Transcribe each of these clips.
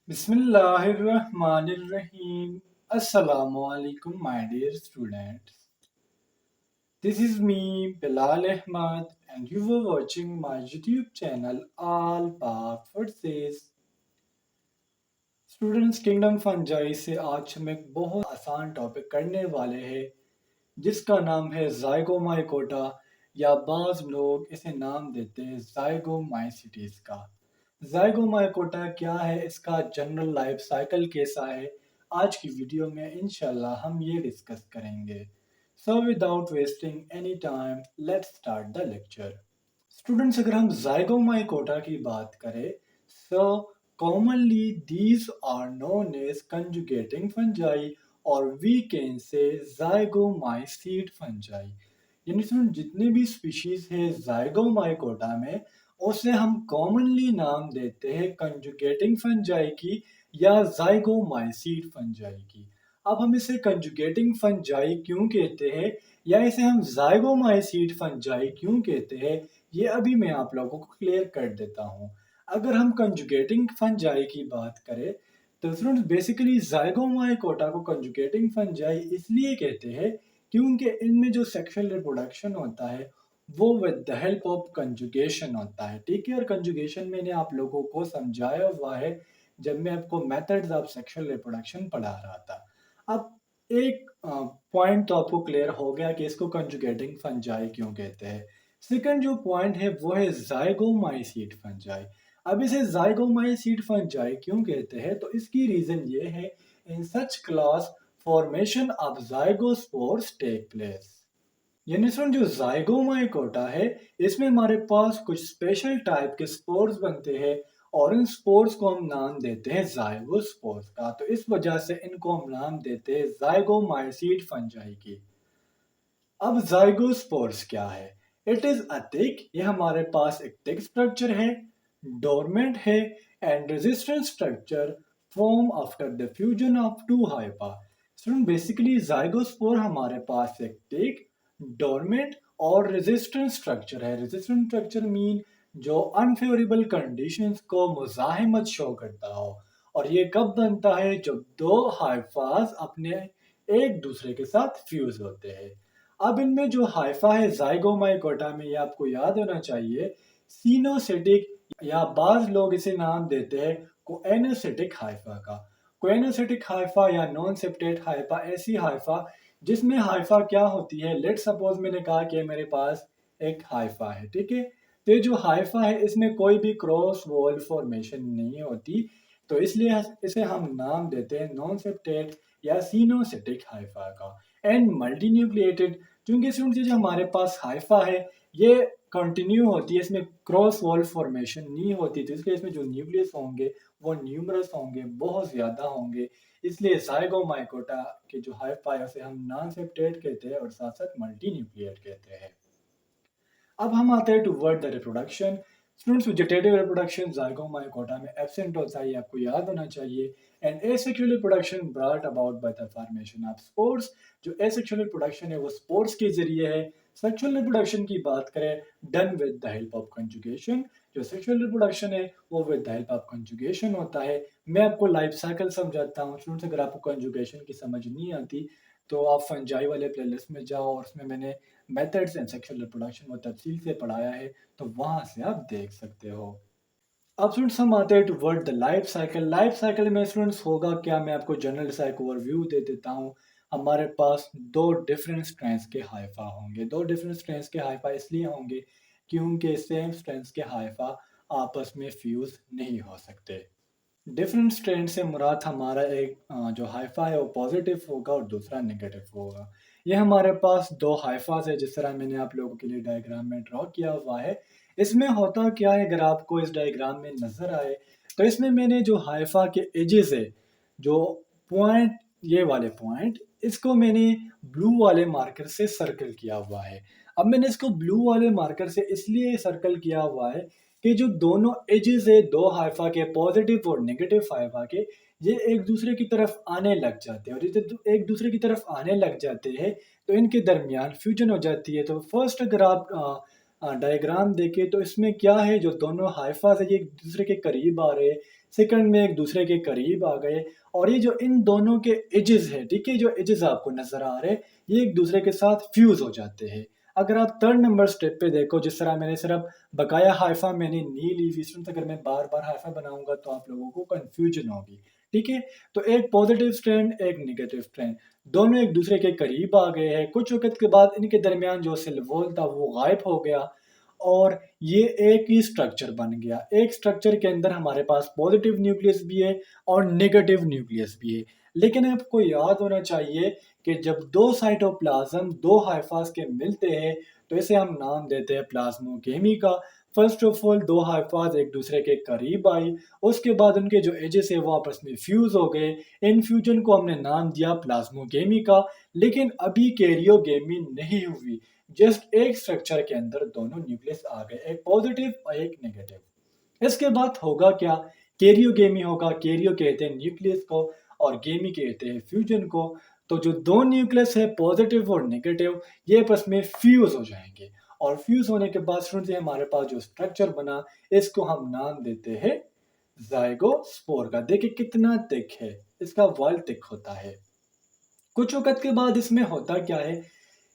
Bismillahirrahmanirrahim. Assalamualaikum, my dear students. This is me, Bilal Ahmad, and you were watching my YouTube channel, All Park Verses. Students kingdom fungi से आज हम एक बहुत आसान topic करने वाले हैं जिसका नाम है जाइगोमाइकोटा या बाज लोग इसे नाम देते हैं जाइगोमाइसिटीज का। जाइगोमाइकोटा क्या है, इसका जनरल लाइफ साइकिल कैसा है, आज की वीडियो में इंशाल्लाह हम ये डिस्कस करेंगे। So without wasting any time let's start the lecture. Students अगर हम जाइगोमाइकोटा की बात करें, so commonly these are known as conjugating fungi और we can say zygomycetes fungi. यानी स्टूडेंट जितने भी स्पीशीज है जाइगोमाइकोटा में उसे हम कॉमनली नाम देते हैं कंजुगेटिंग फंजाई की या जाइगोमाइसीड फंजाई की। अब हम इसे कंजुगेटिंग फंजाई क्यों कहते हैं या इसे हम जाइगोमाइसीड फंजाई क्यों कहते हैं, ये अभी मैं आप लोगों को क्लियर कर देता हूँ। अगर हम कंजुगेटिंग फंजाई की बात करें तो स्टूडेंट्स बेसिकली जाइगोमाइकोटा को कंजुगेटिंग फंजाई इसलिए कहते हैं क्योंकि इनमें जो सेक्सुअल रिप्रोडक्शन होता है वो with the help of conjugation होता है। ठीक है, और कंजुगेशन मैंने आप लोगों को समझाया हुआ है जब मैं आपको मेथड्स ऑफ सेक्सुअल रिप्रोडक्शन पढ़ा रहा था। अब एक पॉइंट तो आपको क्लियर हो गया कि इसको कंजुगेटिंग फंजाई क्यों कहते हैं। सेकंड जो पॉइंट है वो है जाइगोमाइसीड फंजाई। अब इसे जाइगोमाइसीड फंजाई क्यों कहते हैं, तो इसकी रीजन ये है in such class formation of zygospores take place. यानी सुन जो जाइगोमाइकोटा है इसमें हमारे पास कुछ स्पेशल टाइप के स्पोर्स बनते हैं और इन स्पोर्स को हम नाम देते हैं जाइगोस्पोर्स का। तो इस वजह से इनको हम नाम देते हैं जाइगोमाइसीड फंजाई की। अब जाइगोस्पोर्स क्या है? इट इज अ थिक, ये हमारे पास एक थिक स्ट्रक्चर है, डोरमेंट है and resistant structure form after the fusion of two hypha. Student basically zygospore हमारे पास एक थिक, डोरमेंट और रेजिस्टेंट स्ट्रक्चर है। रेजिस्टेंट स्ट्रक्चर मीन जो अनफेवरेबल कंडीशंस को मुजाहिमत शो करता हो। और ये कब बनता है? जब दो हाइफाज अपने एक दूसरे के साथ फ्यूज होते हैं। अब इनमें जो हाइफा है जाइगोमाइकोटा में, ये आपको याद होना चाहिए सीनोसिटिक या बाज लोग इसे नाम देते हैं कोएनोसिटिक हाइफा का। कोएनोसिटिक हाइफा या नॉन सेप्टेट हाइफा ऐसी हाइफा जिसमें हाइफा क्या होती है, लेट सपोज मैंने कहा कि मेरे पास एक हाइफा है, ठीक है, तो ये जो हाइफा है इसमें कोई भी क्रॉस वॉल फॉर्मेशन नहीं होती, तो इसलिए इसे हम नाम देते हैं नॉन सेप्टेट या सीनोसिटिक हाइफा का। एंड मल्टी न्यूक्लिएटेड, क्योंकि स्टूडेंट्स जो हमारे पास हाइफा है ये कंटिन्यू होती है, इसमें क्रॉस वॉल फॉर्मेशन नहीं होती, तो इसलिए इसमें जो न्यूक्लियस होंगे वो न्यूमरस होंगे, बहुत ज़्यादा होंगे। इसलिए जाइगोमाइकोटा के जो हाइफा है उसे हम नॉन सेप्टेट कहते हैं और साथ साथ मल्टी न्यूक्लिएट कहते हैं। अब हम आते हैं to word the reproduction. Students vegetative reproduction zygomycota में एब्सेंट होता है, ये आपको याद होना चाहिए। And asexual reproduction brought about by the formation of spores. जो एसेक्सुअल रिप्रोडक्शन है वो स्पोर्स के जरिए है। सेक्सुअल रिप्रोडक्शन की बात करें, done with the help of conjugation. जो सेक्सुअल रिप्रोडक्शन है वो with the help of conjugation होता है। मैं आपको लाइफ साइकिल समझाता हूँ स्टूडेंट्स, अगर आपको कंजुगेशन की समझ नहीं आती तो आप फंजाई वाले प्लेलिस्ट में जाओ और उसमें मैंने मेथड्स एंड सेक्सुअल रिप्रोडक्शन को तफसील से पढ़ाया है, तो वहां से आप देख सकते हो। अब स्टूडेंट्स हम आते हैं to word the life cycle. Life cycle में स्टूडेंट्स होगा क्या, मैं आपको जनरल सा एक ओवरव्यू दे देता हूँ। हमारे पास दो डिफरेंट स्ट्रेंथ्स के हाइफा होंगे। दो डिफरेंट स्ट्रेंथ्स के हाइफा इसलिए होंगे क्योंकि सेम स्ट्रेंथ्स के हाइफा आपस में फ्यूज नहीं हो सकते। डिफरेंट स्ट्रेन से मुराद हमारा एक जो हाइफा है वो पॉजिटिव होगा और दूसरा नेगेटिव होगा। ये हमारे पास दो हाइफाज है जिस तरह मैंने आप लोगों के लिए डायग्राम में ड्रॉ किया हुआ है। इसमें होता क्या है, अगर आपको इस डायग्राम में नज़र आए तो इसमें मैंने जो हाइफा के एजेस है, जो पॉइंट, ये वाले पॉइंट, इसको मैंने ब्लू वाले मार्कर से सर्कल किया हुआ है। अब मैंने इसको ब्लू वाले मार्कर से इसलिए सर्कल किया हुआ है कि जो दोनों एजेस है दो हाइफा के, पॉजिटिव और नेगेटिव हाइफा के, ये एक दूसरे की तरफ आने लग जाते हैं और ये जब एक दूसरे की तरफ आने लग जाते हैं तो इनके दरमियान फ्यूजन हो जाती है। तो फर्स्ट अगर आप डायग्राम देखें तो इसमें क्या है, जो दोनों हाइफाज है ये एक दूसरे के करीब आ रहे हैं, सेकंड में एक दूसरे के करीब आ गए और ये जो इन दोनों के एजेस है, ठीक है, जो एजेस आपको नजर आ रहे हैं, ये एक दूसरे के साथ फ्यूज हो जाते हैं। अगर आप थर्ड नंबर स्टेप पे देखो, जिस तरह मैंने सिर्फ बकाया हाइफा मैंने नी ली हुई, स्टूडेंट्स अगर मैं बार बार हाइफा बनाऊंगा तो आप लोगों को कंफ्यूजन होगी, ठीक है। तो एक पॉजिटिव स्ट्रैंड, एक नेगेटिव स्ट्रैंड, दोनों एक दूसरे के करीब आ गए हैं। कुछ वक्त के बाद इनके दरमियान जो सेल वॉल था वो गायब हो गया और ये एक ही स्ट्रक्चर बन गया। एक स्ट्रक्चर के अंदर हमारे पास पॉजिटिव न्यूक्लियस भी है और नेगेटिव न्यूक्लियस भी है। लेकिन आपको याद होना चाहिए कि जब दो साइटोप्लाज्म दो हाइफाज के मिलते हैं तो इसे हम नाम देते हैं प्लाज्मोगेमी का। फर्स्ट ऑफ ऑल दो हाइफाज एक दूसरे के करीब आई, उसके बाद उनके जो एजेस है वो आपस में फ्यूज हो गए। इन फ्यूजन को हमने नाम दिया प्लाज्मोगेमी का। लेकिन अभी कैरियोगेमी नहीं हुई, जस्ट एक स्ट्रक्चर के अंदर दोनों न्यूक्लियस आ गए, एक पॉजिटिव और एक नेगेटिव। इसके बाद होगा क्या, कैरियोगेमी होगा। कैरियो कहते हैं न्यूक्लियस को और गेमी कहते हैं फ्यूजन को। तो जो दो न्यूक्लियस है पॉजिटिव और नेगेटिव, ये आपस में फ्यूज हो जाएंगे और फ्यूज होने के बाद स्टूडेंट्स हमारे पास जो स्ट्रक्चर बना, इसको हम नाम देते हैं जाइगोस्पोर का। देखिए कितना थिक है, इसका वॉल थिक होता है। कुछ वक्त के बाद इसमें होता क्या है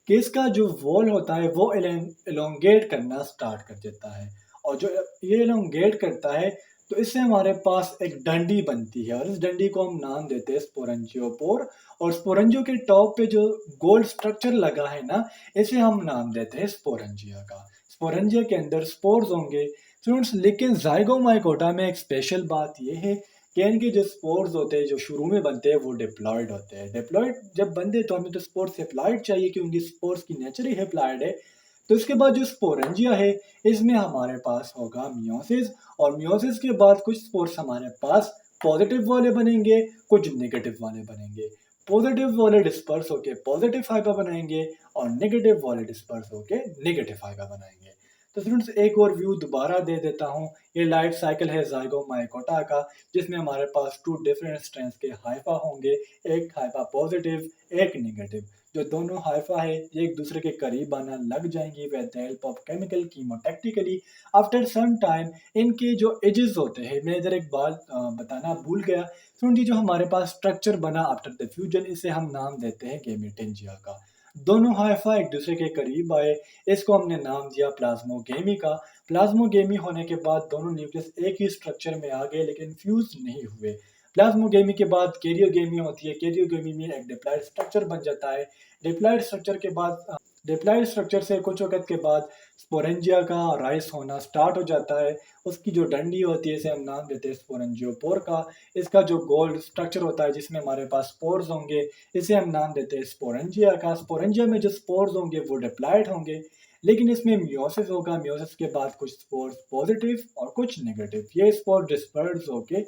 कि इसका जो वॉल होता है वो एलोंगेट करना स्टार्ट कर देता है और जो ये एलोंगेट करता है तो इससे हमारे पास एक डंडी बनती है और इस डंडी को हम नाम देते हैं स्पोरेंजियोपोर। और स्पोरेंजियो के टॉप पे जो गोल्ड स्ट्रक्चर लगा है ना, इसे हम नाम देते हैं स्पोरेंजिया का। स्पोरेंजिया के अंदर स्पोर्स होंगे स्टूडेंट्स। लेकिन जाइगोमाइकोटा में एक स्पेशल बात यह है कि इनके जो स्पोर्स होते हैं जो शुरू में बनते हैं वो डिप्लॉयड होते हैं। डिप्लॉयड जब बनते हैं तो हमें तो स्पोर्स हैप्लॉयड चाहिए क्योंकि स्पोर्स की नेचर ही हैप्लॉयड है। तो इसके बाद जो स्पोरेंजिया है इसमें हमारे पास होगा मियोसिस और मियोसिस के बाद कुछ स्पोर्स हमारे पास पॉजिटिव वाले बनेंगे, कुछ नेगेटिव वाले बनेंगे। पॉजिटिव वाले डिस्पर्स होके पॉजिटिव फाइबर बनाएंगे और नेगेटिव वाले डिस्पर्स होके नेगेटिव फाइबर बनाएंगे। तो स्टूडेंट्स एक और व्यू दोबारा दे देता हूँ। ये लाइफ साइकिल है जाइगोमाइकोटा का, जिसमें हमारे पास टू डिफरेंट स्ट्रेंथ के हाइफा होंगे, एक हाइफा पॉजिटिव, एक नेगेटिव। जो दोनों हाइफा है ये एक दूसरे के करीब आना लग जाएंगी with the help of chemical chemotactically. After some time इनके जो एजेस होते हैं, मैं इधर एक बात बताना भूल गया। सुनिए जो हमारे पास स्ट्रक्चर बना आफ्टर द फ्यूजन, इसे हम नाम देते हैं गेमेटेंजिया का। दोनों हाइफा एक दूसरे के करीब आए, इसको हमने नाम दिया प्लाज्मोगेमी का। प्लाज्मोगेमी होने के बाद दोनों न्यूक्लियस एक ही स्ट्रक्चर में आ गए लेकिन फ्यूज नहीं हुए। प्लाज्मोगेमी के बाद कैरियोगेमी होती है। कैरियोगेमी में एक डिप्लॉयड स्ट्रक्चर बन जाता है। डिप्लॉयड स्ट्रक्चर के बाद डिप्लॉयड स्ट्रक्चर से कुछ वक्त के बाद स्पोरेंजिया का राइस होना स्टार्ट हो जाता है। उसकी जो डंडी होती है इसे हम नाम देते हैं स्पोरेंजियोपोर का। इसका जो गोल्ड स्ट्रक्चर होता है जिसमें हमारे पास स्पोर्स होंगे, इसे हम नाम देते हैं स्पोरेंजिया का। स्पोरेंजिया में जो स्पोर्स होंगे वो डिप्लॉयड होंगे लेकिन इसमें मियोसिस होगा। मियोसिस के बाद कुछ स्पोर्स पॉजिटिव और कुछ नेगेटिव। ये स्पोर डिस्पर्स होके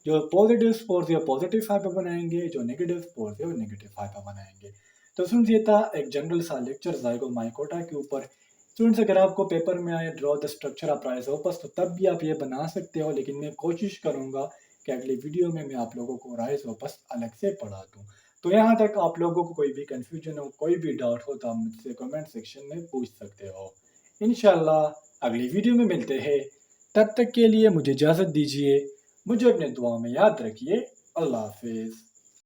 जो पॉजिटिव स्पोर्स या पॉजिटिव फाइबर बनाएंगे, जो नेगेटिव स्पोर्स है वो नेगेटिव फाइबर बनाएंगे। तो स्टूडेंट्स ये था एक जनरल सा लेक्चर जाइगोमाइकोटा के ऊपर। स्टूडेंट्स अगर आपको पेपर में आए draw the structure of Rhizopus तो तब भी आप ये बना सकते हो, लेकिन मैं कोशिश करूंगा कि अगली वीडियो में मैं आप लोगों को राइजोपस अलग से पढ़ा दूँ। तो यहाँ तक आप लोगों को कोई भी कन्फ्यूजन हो, कोई भी डाउट हो तो आप मुझसे कमेंट सेक्शन में पूछ सकते हो। इंशाल्लाह अगली वीडियो में मिलते हैं, तब तक के लिए मुझे इजाज़त दीजिए। मुझे अपने दुआ में याद रखिए। अल्लाह हाफिज़।